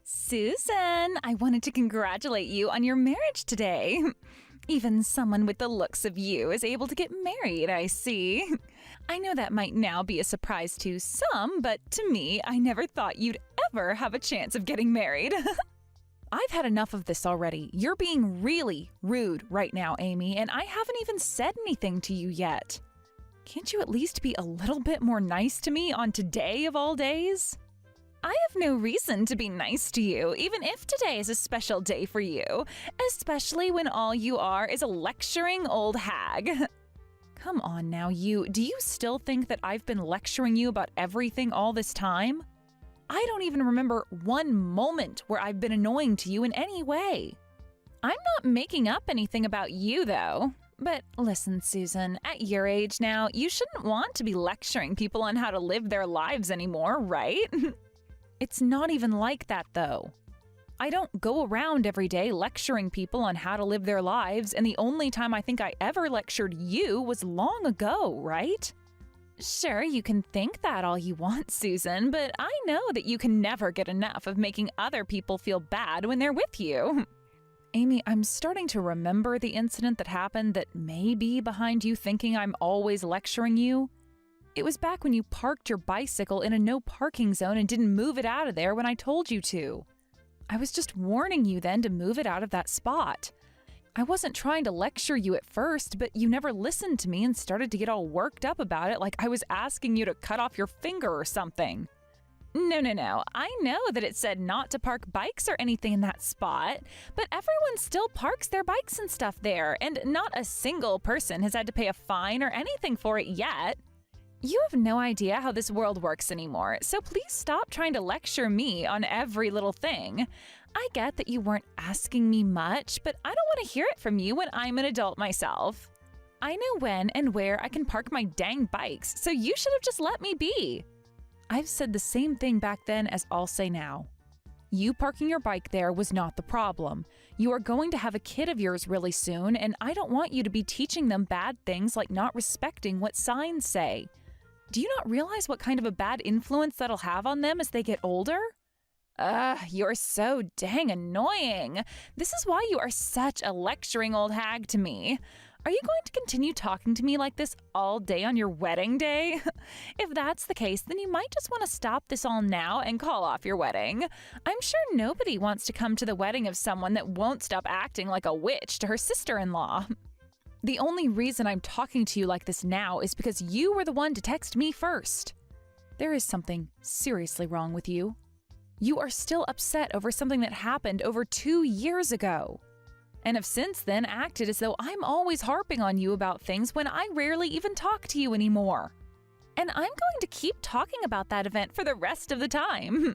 Susan, I wanted to congratulate you on your marriage today. Even someone with the looks of you is able to get married, I see. I know that might now be a surprise to some, but to me, I never thought you'd ever have a chance of getting married. I've had enough of this already. You're being really rude right now, Amy, and I haven't even said anything to you yet. Can't you at least be a little bit more nice to me on today of all days? I have no reason to be nice to you, even if today is a special day for you, especially when all you are is a lecturing old hag. Come on now, do you still think that I've been lecturing you about everything all this time? I don't even remember one moment where I've been annoying to you in any way. I'm not making up anything about you, though. But listen, Susan, at your age now, you shouldn't want to be lecturing people on how to live their lives anymore, right? It's not even like that, though. I don't go around every day lecturing people on how to live their lives, and the only time I think I ever lectured you was long ago, right? Sure, you can think that all you want, Susan, but I know that you can never get enough of making other people feel bad when they're with you. Amy, I'm starting to remember the incident that happened that may be behind you thinking I'm always lecturing you. It was back when you parked your bicycle in a no parking zone and didn't move it out of there when I told you to. I was just warning you then to move it out of that spot. I wasn't trying to lecture you at first, but you never listened to me and started to get all worked up about it like I was asking you to cut off your finger or something. No. I know that it said not to park bikes or anything in that spot, but everyone still parks their bikes and stuff there, and not a single person has had to pay a fine or anything for it yet. You have no idea how this world works anymore, so please stop trying to lecture me on every little thing. I get that you weren't asking me much, but I don't want to hear it from you when I'm an adult myself. I know when and where I can park my dang bikes, so you should have just let me be. I've said the same thing back then as I'll say now. You parking your bike there was not the problem. You are going to have a kid of yours really soon, and I don't want you to be teaching them bad things like not respecting what signs say. Do you not realize what kind of a bad influence that'll have on them as they get older? You're so dang annoying. This is why you are such a lecturing old hag to me. Are you going to continue talking to me like this all day on your wedding day? If that's the case, then you might just want to stop this all now and call off your wedding. I'm sure nobody wants to come to the wedding of someone that won't stop acting like a witch to her sister-in-law. The only reason I'm talking to you like this now is because you were the one to text me first. There is something seriously wrong with you. You are still upset over something that happened over 2 years ago, and have since then acted as though I'm always harping on you about things when I rarely even talk to you anymore. And I'm going to keep talking about that event for the rest of the time.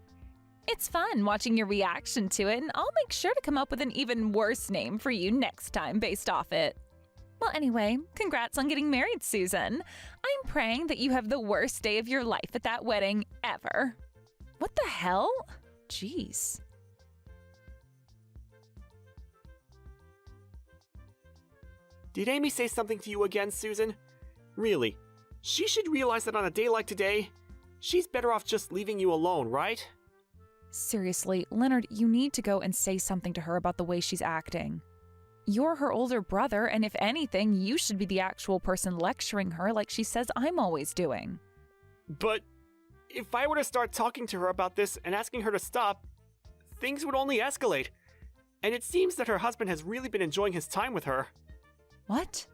It's fun watching your reaction to it, and I'll make sure to come up with an even worse name for you next time based off it. Well, anyway, congrats on getting married, Susan. I'm praying that you have the worst day of your life at that wedding ever. What the hell? Jeez. Did Amy say something to you again, Susan? Really? She should realize that on a day like today, she's better off just leaving you alone, right? Seriously, Leonard, you need to go and say something to her about the way she's acting. You're her older brother, and if anything, you should be the actual person lecturing her like she says I'm always doing. But if I were to start talking to her about this and asking her to stop, things would only escalate. And it seems that her husband has really been enjoying his time with her. What?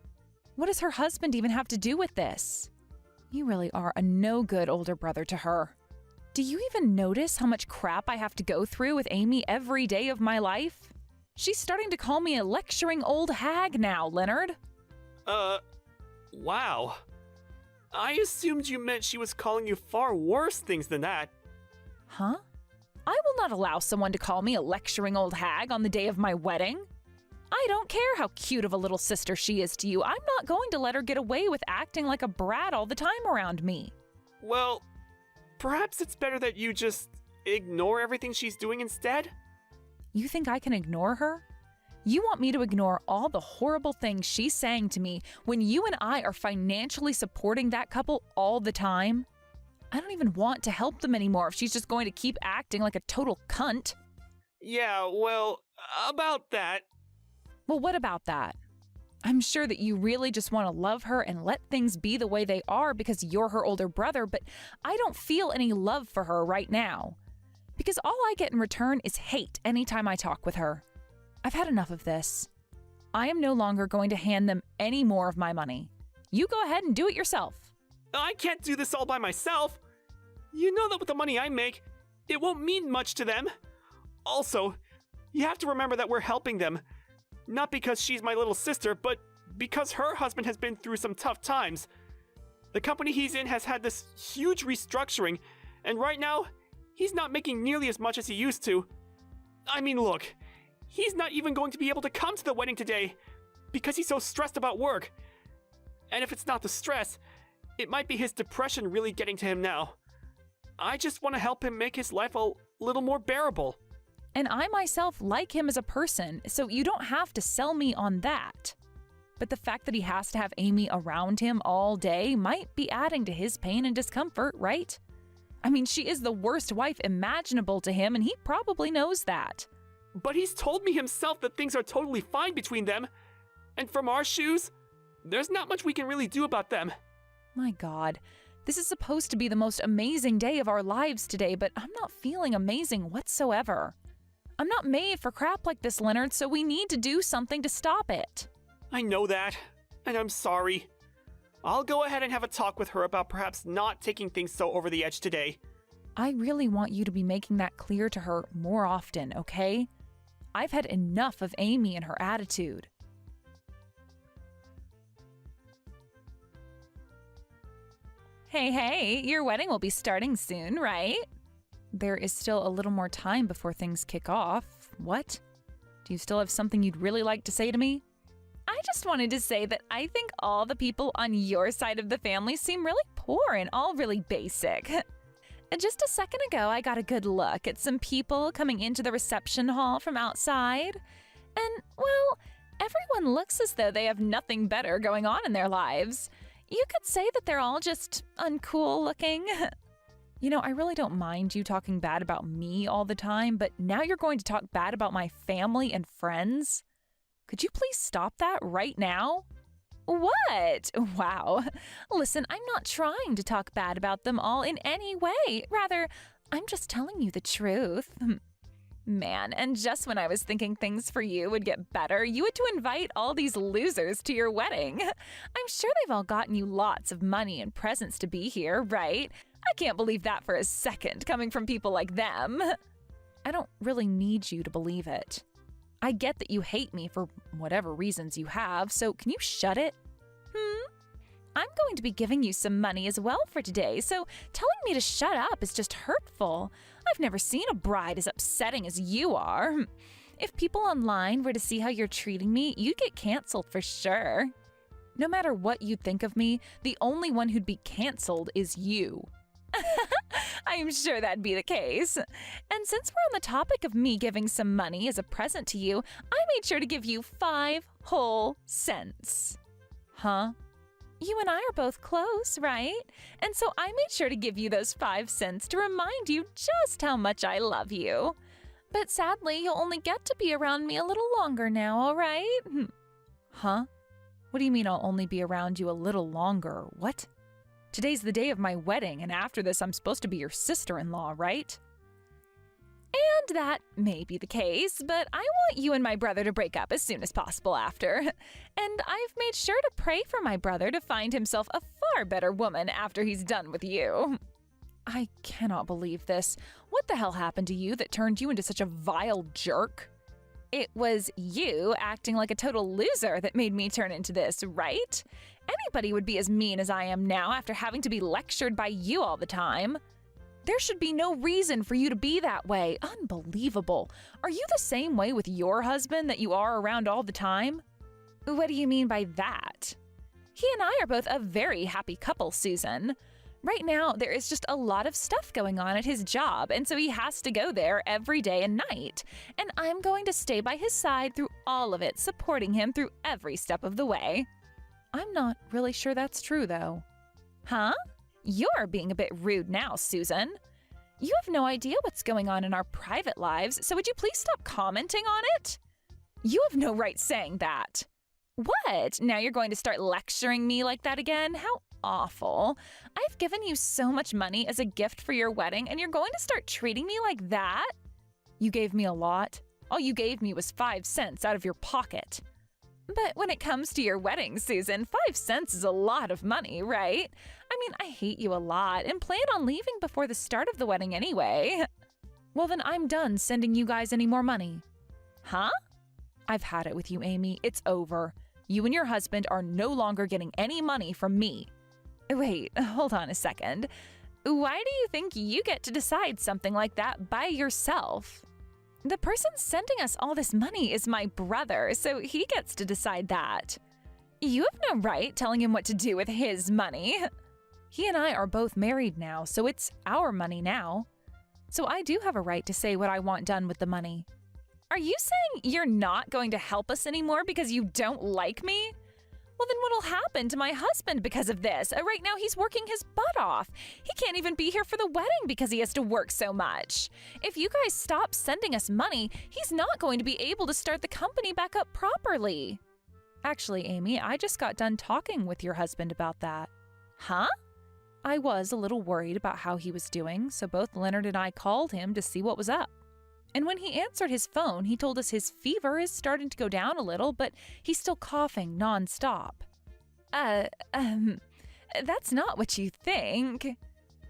What does her husband even have to do with this? You really are a no-good older brother to her. Do you even notice how much crap I have to go through with Amy every day of my life? She's starting to call me a lecturing old hag now, Leonard. Wow. I assumed you meant she was calling you far worse things than that. Huh? I will not allow someone to call me a lecturing old hag on the day of my wedding. I don't care how cute of a little sister she is to you. I'm not going to let her get away with acting like a brat all the time around me. Well, perhaps it's better that you just ignore everything she's doing instead? You think I can ignore her? You want me to ignore all the horrible things she's saying to me when you and I are financially supporting that couple all the time? I don't even want to help them anymore if she's just going to keep acting like a total cunt. Yeah, well, about that. Well, what about that? I'm sure that you really just want to love her and let things be the way they are because you're her older brother, but I don't feel any love for her right now. Because all I get in return is hate anytime I talk with her. I've had enough of this. I am no longer going to hand them any more of my money. You go ahead and do it yourself. I can't do this all by myself. You know that with the money I make, it won't mean much to them. Also, you have to remember that we're helping them. Not because she's my little sister, but because her husband has been through some tough times. The company he's in has had this huge restructuring, and right now, he's not making nearly as much as he used to. I mean, look, he's not even going to be able to come to the wedding today because he's so stressed about work. And if it's not the stress, it might be his depression really getting to him now. I just want to help him make his life a little more bearable. And I myself like him as a person, so you don't have to sell me on that. But the fact that he has to have Amy around him all day might be adding to his pain and discomfort, right? I mean, she is the worst wife imaginable to him, and he probably knows that. But he's told me himself that things are totally fine between them. And from our shoes, there's not much we can really do about them. My God, this is supposed to be the most amazing day of our lives today, but I'm not feeling amazing whatsoever. I'm not made for crap like this, Leonard, so we need to do something to stop it. I know that, and I'm sorry. I'll go ahead and have a talk with her about perhaps not taking things so over the edge today. I really want you to be making that clear to her more often, okay? I've had enough of Amy and her attitude. Hey, your wedding will be starting soon, right? There is still a little more time before things kick off. What? Do you still have something you'd really like to say to me? I just wanted to say that I think all the people on your side of the family seem really poor and all really basic. Just a second ago, I got a good look at some people coming into the reception hall from outside. And, well, everyone looks as though they have nothing better going on in their lives. You could say that they're all just uncool looking. You know, I really don't mind you talking bad about me all the time, but now you're going to talk bad about my family and friends? Could you please stop that right now? What? Wow. Listen, I'm not trying to talk bad about them all in any way. Rather, I'm just telling you the truth. Man, and just when I was thinking things for you would get better, you had to invite all these losers to your wedding. I'm sure they've all gotten you lots of money and presents to be here, right? I can't believe that for a second, coming from people like them. I don't really need you to believe it. I get that you hate me for whatever reasons you have, so can you shut it? I'm going to be giving you some money as well for today, so telling me to shut up is just hurtful. I've never seen a bride as upsetting as you are. If people online were to see how you're treating me, you'd get canceled for sure. No matter what you think of me, the only one who'd be canceled is you. I'm sure that'd be the case. And since we're on the topic of me giving some money as a present to you, I made sure to give you 5 whole cents. Huh? You and I are both close, right? And so I made sure to give you those 5 cents to remind you just how much I love you. But sadly, you'll only get to be around me a little longer now, all right? Huh? What do you mean I'll only be around you a little longer? What? Today's the day of my wedding, and after this I'm supposed to be your sister-in-law, right? And that may be the case, but I want you and my brother to break up as soon as possible after. And I've made sure to pray for my brother to find himself a far better woman after he's done with you. I cannot believe this. What the hell happened to you that turned you into such a vile jerk? It was you acting like a total loser that made me turn into this, right? Anybody would be as mean as I am now after having to be lectured by you all the time. There should be no reason for you to be that way. Unbelievable. Are you the same way with your husband that you are around all the time? What do you mean by that? He and I are both a very happy couple, Susan. Right now, there is just a lot of stuff going on at his job, and so he has to go there every day and night. And I'm going to stay by his side through all of it, supporting him through every step of the way. I'm not really sure that's true, though. Huh? You're being a bit rude now, Susan. You have no idea what's going on in our private lives, so would you please stop commenting on it? You have no right saying that. What? Now you're going to start lecturing me like that again? How awful. I've given you so much money as a gift for your wedding, and you're going to start treating me like that? You gave me a lot. All you gave me was 5 cents out of your pocket. But when it comes to your wedding, Susan, 5 cents is a lot of money, right? I mean, I hate you a lot and plan on leaving before the start of the wedding anyway. Well, then I'm done sending you guys any more money. Huh? I've had it with you, Amy. It's over. You and your husband are no longer getting any money from me. Wait, hold on a second. Why do you think you get to decide something like that by yourself? The person sending us all this money is my brother, so he gets to decide that. You have no right telling him what to do with his money. He and I are both married now, so it's our money now. So I do have a right to say what I want done with the money. Are you saying you're not going to help us anymore because you don't like me? Well, then what'll happen to my husband because of this? Right now he's working his butt off. He can't even be here for the wedding because he has to work so much. If you guys stop sending us money, he's not going to be able to start the company back up properly. Actually, Amy, I just got done talking with your husband about that. Huh? I was a little worried about how he was doing, so both Leonard and I called him to see what was up. And when he answered his phone, he told us his fever is starting to go down a little, but he's still coughing nonstop. That's not what you think.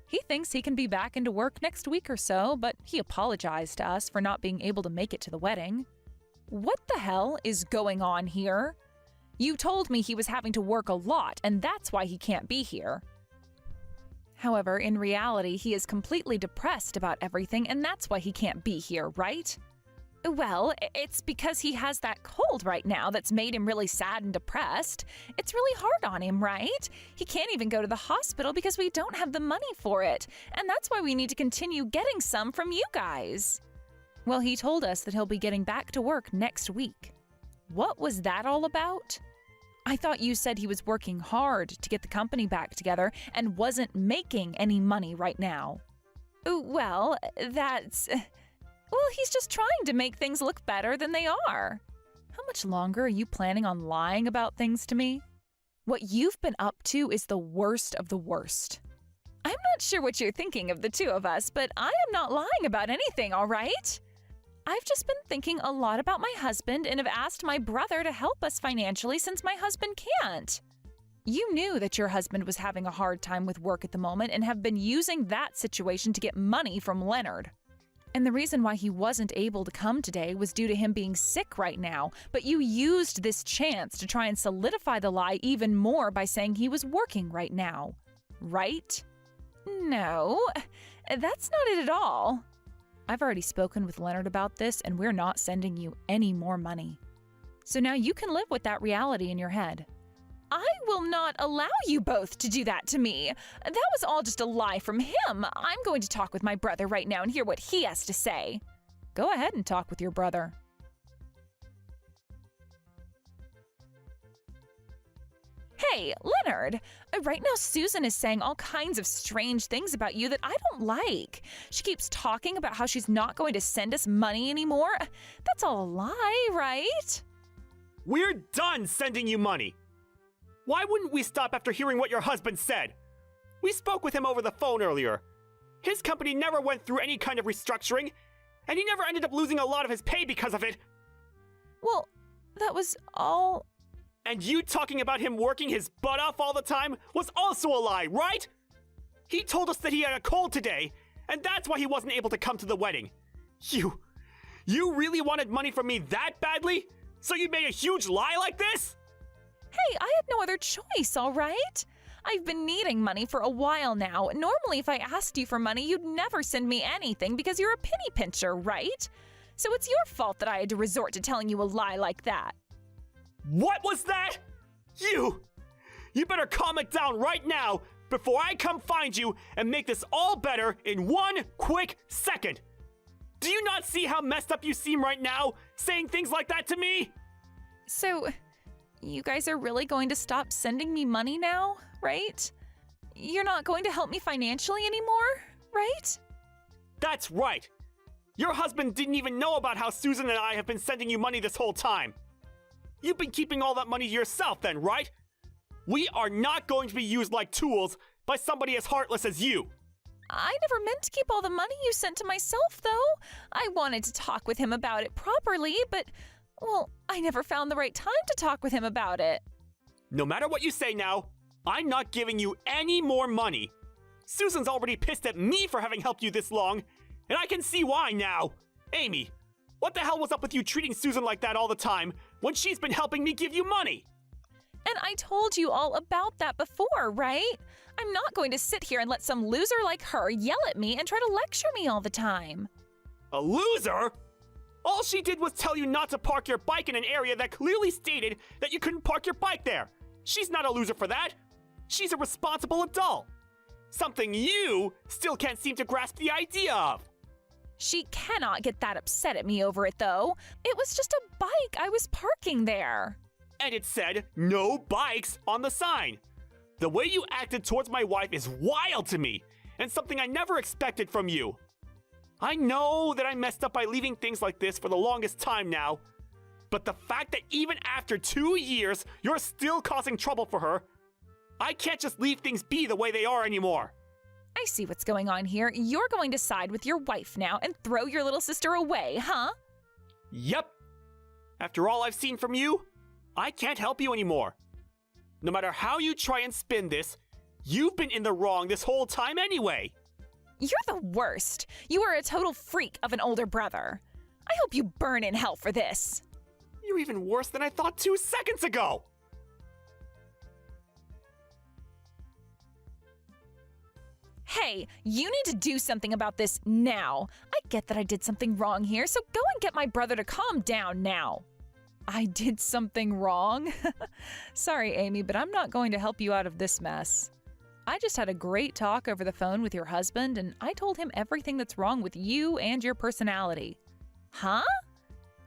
He thinks he can be back into work next week or so, but he apologized to us for not being able to make it to the wedding. What the hell is going on here? You told me he was having to work a lot, and that's why he can't be here. However, in reality, he is completely depressed about everything, and that's why he can't be here, right? Well, it's because he has that cold right now that's made him really sad and depressed. It's really hard on him, right? He can't even go to the hospital because we don't have the money for it, and that's why we need to continue getting some from you guys. Well, he told us that he'll be getting back to work next week. What was that all about? I thought you said he was working hard to get the company back together and wasn't making any money right now. Well, he's just trying to make things look better than they are. How much longer are you planning on lying about things to me? What you've been up to is the worst of the worst. I'm not sure what you're thinking of the two of us, but I am not lying about anything, all right? I've just been thinking a lot about my husband and have asked my brother to help us financially since my husband can't. You knew that your husband was having a hard time with work at the moment and have been using that situation to get money from Leonard. And the reason why he wasn't able to come today was due to him being sick right now, but you used this chance to try and solidify the lie even more by saying he was working right now. Right? No, that's not it at all. I've already spoken with Leonard about this, and we're not sending you any more money. So now you can live with that reality in your head. I will not allow you both to do that to me. That was all just a lie from him. I'm going to talk with my brother right now and hear what he has to say. Go ahead and talk with your brother. Hey, Leonard, right now Susan is saying all kinds of strange things about you that I don't like. She keeps talking about how she's not going to send us money anymore. That's all a lie, right? We're done sending you money. Why wouldn't we stop after hearing what your husband said? We spoke with him over the phone earlier. His company never went through any kind of restructuring, and he never ended up losing a lot of his pay because of it. Well, that was all... And you talking about him working his butt off all the time was also a lie, right? He told us that he had a cold today, and that's why he wasn't able to come to the wedding. You really wanted money from me that badly? So you made a huge lie like this? Hey, I had no other choice, all right? I've been needing money for a while now. Normally, if I asked you for money, you'd never send me anything because you're a penny pincher, right? So it's your fault that I had to resort to telling you a lie like that. What was that? You better calm it down right now before I come find you and make this all better in one quick second. Do you not see how messed up you seem right now, saying things like that to me? So, you guys are really going to stop sending me money now, right? You're not going to help me financially anymore, right? That's right! Your husband didn't even know about how Susan and I have been sending you money this whole time. You've been keeping all that money to yourself then, right? We are not going to be used like tools by somebody as heartless as you. I never meant to keep all the money you sent to myself, though. I wanted to talk with him about it properly, but, well, I never found the right time to talk with him about it. No matter what you say now, I'm not giving you any more money. Susan's already pissed at me for having helped you this long, and I can see why now. Amy, what the hell was up with you treating Susan like that all the time when she's been helping me give you money? And I told you all about that before, right? I'm not going to sit here and let some loser like her yell at me and try to lecture me all the time. A loser? All she did was tell you not to park your bike in an area that clearly stated that you couldn't park your bike there. She's not a loser for that. She's a responsible adult. Something you still can't seem to grasp the idea of. She cannot get that upset at me over it, though. It was just a bike I was parking there. And it said, no bikes on the sign. The way you acted towards my wife is wild to me, and something I never expected from you. I know that I messed up by leaving things like this for the longest time now, but the fact that even after 2 years, you're still causing trouble for her, I can't just leave things be the way they are anymore. I see what's going on here. You're going to side with your wife now and throw your little sister away, huh? Yep. After all I've seen from you, I can't help you anymore. No matter how you try and spin this, you've been in the wrong this whole time anyway. You're the worst. You are a total freak of an older brother. I hope you burn in hell for this. You're even worse than I thought 2 seconds ago. Hey, you need to do something about this now. I get that I did something wrong here, so go and get my brother to calm down now. I did something wrong? Sorry, Amy, but I'm not going to help you out of this mess. I just had a great talk over the phone with your husband, and I told him everything that's wrong with you and your personality. Huh?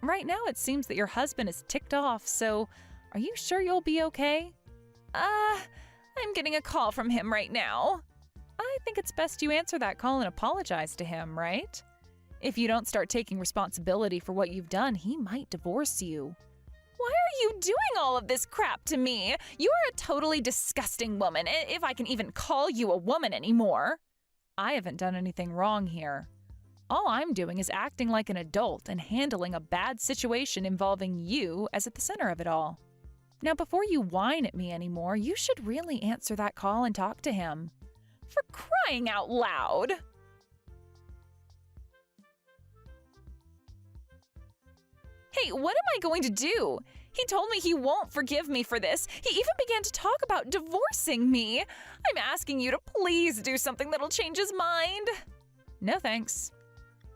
Right now it seems that your husband is ticked off, so are you sure you'll be okay? I'm getting a call from him right now. I think it's best you answer that call and apologize to him, right? If you don't start taking responsibility for what you've done, he might divorce you. Why are you doing all of this crap to me? You are a totally disgusting woman, if I can even call you a woman anymore. I haven't done anything wrong here. All I'm doing is acting like an adult and handling a bad situation involving you as at the center of it all. Now, before you whine at me anymore, you should really answer that call and talk to him. For crying out loud! Hey, what am I going to do? He told me he won't forgive me for this. He even began to talk about divorcing me. I'm asking you to please do something that'll change his mind. No thanks.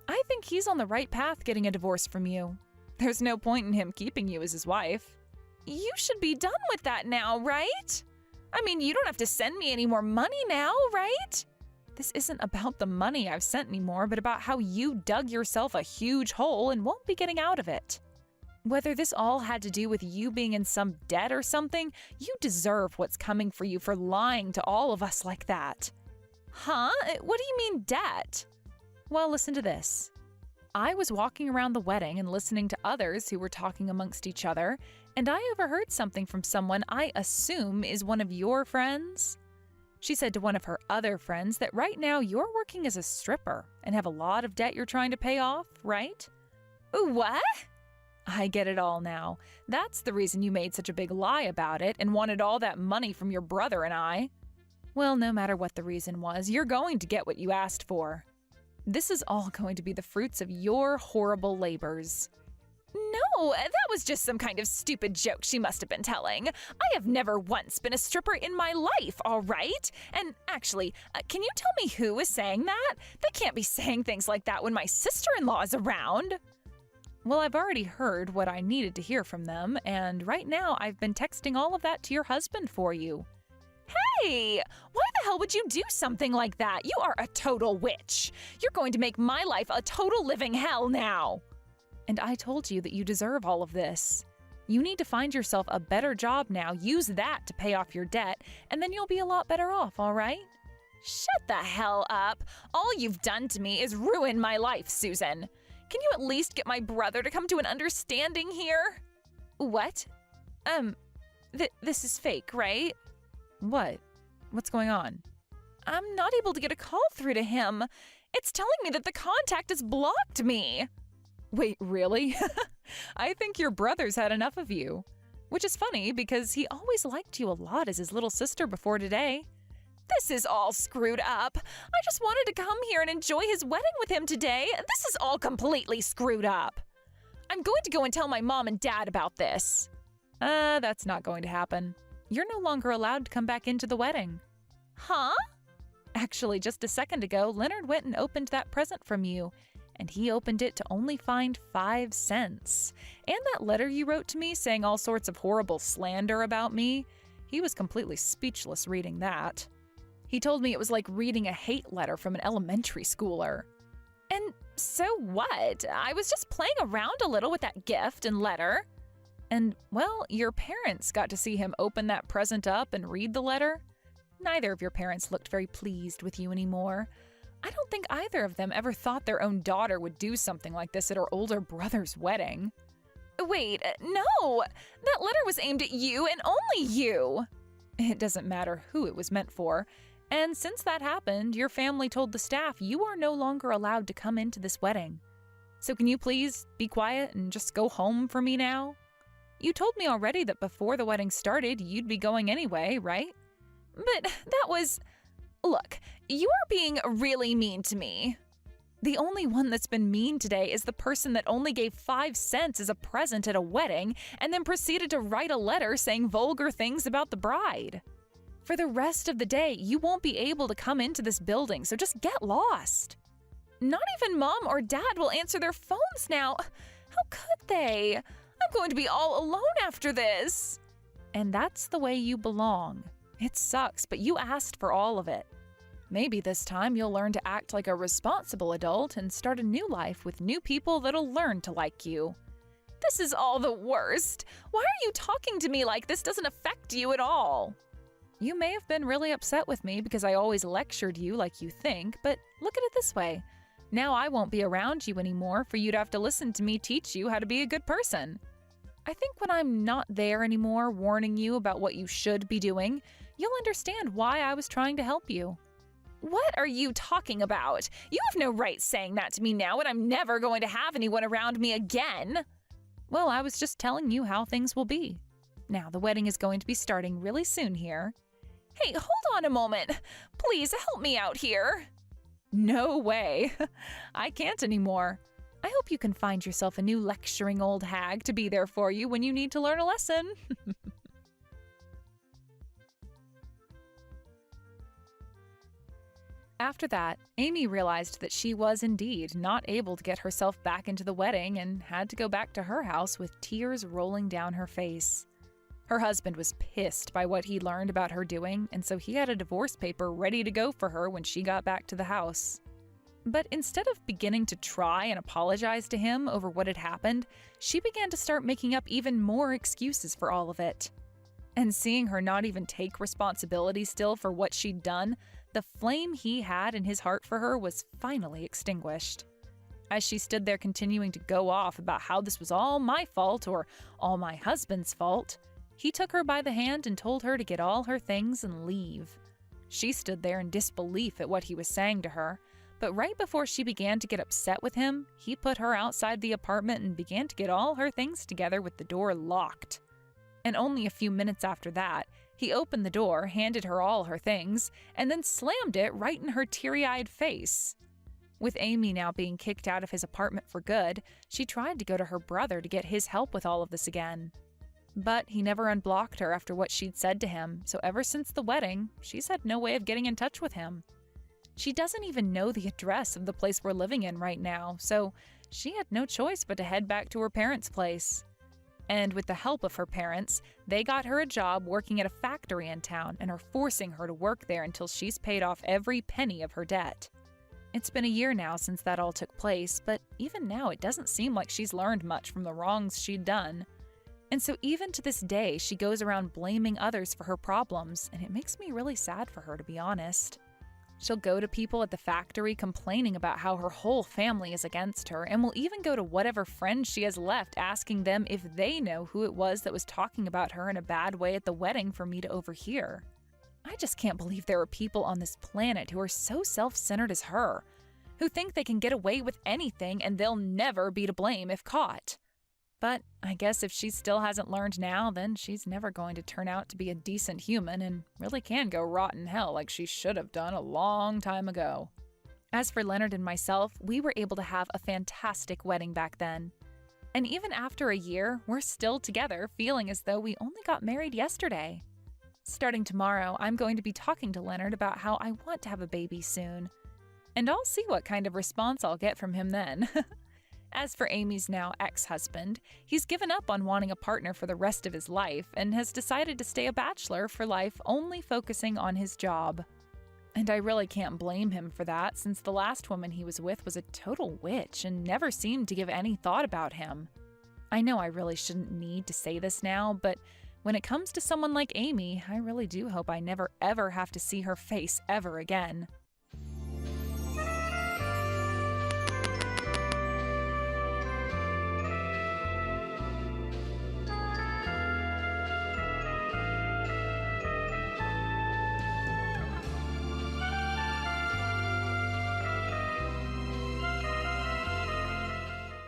I think he's on the right path getting a divorce from you. There's no point in him keeping you as his wife. You should be done with that now, right? I mean, you don't have to send me any more money now, right? This isn't about the money I've sent anymore, but about how you dug yourself a huge hole and won't be getting out of it. Whether this all had to do with you being in some debt or something, you deserve what's coming for you for lying to all of us like that. Huh? What do you mean debt? Well, listen to this. I was walking around the wedding and listening to others who were talking amongst each other, and I overheard something from someone I assume is one of your friends. She said to one of her other friends that right now you're working as a stripper and have a lot of debt you're trying to pay off, right? What? I get it all now. That's the reason you made such a big lie about it and wanted all that money from your brother and I. Well, no matter what the reason was, you're going to get what you asked for. This is all going to be the fruits of your horrible labors. No, that was just some kind of stupid joke she must have been telling. I have never once been a stripper in my life, all right? And actually, can you tell me who is saying that? They can't be saying things like that when my sister-in-law is around. Well, I've already heard what I needed to hear from them, and right now I've been texting all of that to your husband for you. Hey, why the hell would you do something like that? You are a total witch. You're going to make my life a total living hell now. And I told you that you deserve all of this. You need to find yourself a better job now. Use that to pay off your debt, and then you'll be a lot better off, all right? Shut the hell up. All you've done to me is ruin my life, Susan. Can you at least get my brother to come to an understanding here? What? This is fake, right? What? What's going on? I'm not able to get a call through to him. It's telling me that the contact has blocked me. Wait, really? I think your brother's had enough of you. Which is funny because he always liked you a lot as his little sister before today. This is all screwed up. I just wanted to come here and enjoy his wedding with him today. This is all completely screwed up. I'm going to go and tell my mom and dad about this. That's not going to happen. You're no longer allowed to come back into the wedding. Huh? Actually, just a second ago, Leonard went and opened that present from you, and he opened it to only find 5 cents. And that letter you wrote to me saying all sorts of horrible slander about me, he was completely speechless reading that. He told me it was like reading a hate letter from an elementary schooler. And so what? I was just playing around a little with that gift and letter. And, well, your parents got to see him open that present up and read the letter. Neither of your parents looked very pleased with you anymore. I don't think either of them ever thought their own daughter would do something like this at her older brother's wedding. Wait, no! That letter was aimed at you and only you! It doesn't matter who it was meant for. And since that happened, your family told the staff you are no longer allowed to come into this wedding. So can you please be quiet and just go home for me now? You told me already that before the wedding started, you'd be going anyway, right? But that was... Look, you are being really mean to me. The only one that's been mean today is the person that only gave 5 cents as a present at a wedding and then proceeded to write a letter saying vulgar things about the bride. For the rest of the day, you won't be able to come into this building, so just get lost. Not even Mom or Dad will answer their phones now. How could they? I'm going to be all alone after this. And that's the way you belong. It sucks, but you asked for all of it. Maybe this time you'll learn to act like a responsible adult and start a new life with new people that'll learn to like you. This is all the worst. Why are you talking to me like this doesn't affect you at all? You may have been really upset with me because I always lectured you like you think, but look at it this way. Now I won't be around you anymore for you to have to listen to me teach you how to be a good person. I think when I'm not there anymore warning you about what you should be doing, you'll understand why I was trying to help you. What are you talking about? You have no right saying that to me now, and I'm never going to have anyone around me again. Well, I was just telling you how things will be. Now, the wedding is going to be starting really soon here. Hey, hold on a moment. Please help me out here. No way. I can't anymore. I hope you can find yourself a new lecturing old hag to be there for you when you need to learn a lesson. After that, Amy realized that she was indeed not able to get herself back into the wedding and had to go back to her house with tears rolling down her face. Her husband was pissed by what he learned about her doing, and so he had a divorce paper ready to go for her when she got back to the house. But instead of beginning to try and apologize to him over what had happened, she began to start making up even more excuses for all of it. And seeing her not even take responsibility still for what she'd done, the flame he had in his heart for her was finally extinguished. As she stood there continuing to go off about how this was all my fault or all my husband's fault, he took her by the hand and told her to get all her things and leave. She stood there in disbelief at what he was saying to her, but right before she began to get upset with him, he put her outside the apartment and began to get all her things together with the door locked. And only a few minutes after that, he opened the door, handed her all her things, and then slammed it right in her teary-eyed face. With Amy now being kicked out of his apartment for good, she tried to go to her brother to get his help with all of this again. But he never unblocked her after what she'd said to him, so ever since the wedding, she's had no way of getting in touch with him. She doesn't even know the address of the place we're living in right now, so she had no choice but to head back to her parents' place. And with the help of her parents, they got her a job working at a factory in town and are forcing her to work there until she's paid off every penny of her debt. It's been a year now since that all took place, but even now it doesn't seem like she's learned much from the wrongs she'd done. And so even to this day, she goes around blaming others for her problems, and it makes me really sad for her, to be honest. She'll go to people at the factory complaining about how her whole family is against her, and will even go to whatever friends she has left asking them if they know who it was that was talking about her in a bad way at the wedding for me to overhear. I just can't believe there are people on this planet who are so self-centered as her, who think they can get away with anything and they'll never be to blame if caught. But I guess if she still hasn't learned now, then she's never going to turn out to be a decent human and really can go rot in hell like she should have done a long time ago. As for Leonard and myself, we were able to have a fantastic wedding back then. And even after a year, we're still together, feeling as though we only got married yesterday. Starting tomorrow, I'm going to be talking to Leonard about how I want to have a baby soon. And I'll see what kind of response I'll get from him then. As for Amy's now ex-husband, he's given up on wanting a partner for the rest of his life and has decided to stay a bachelor for life, only focusing on his job. And I really can't blame him for that, since the last woman he was with was a total witch and never seemed to give any thought about him. I know I really shouldn't need to say this now, but when it comes to someone like Amy, I really do hope I never ever have to see her face ever again.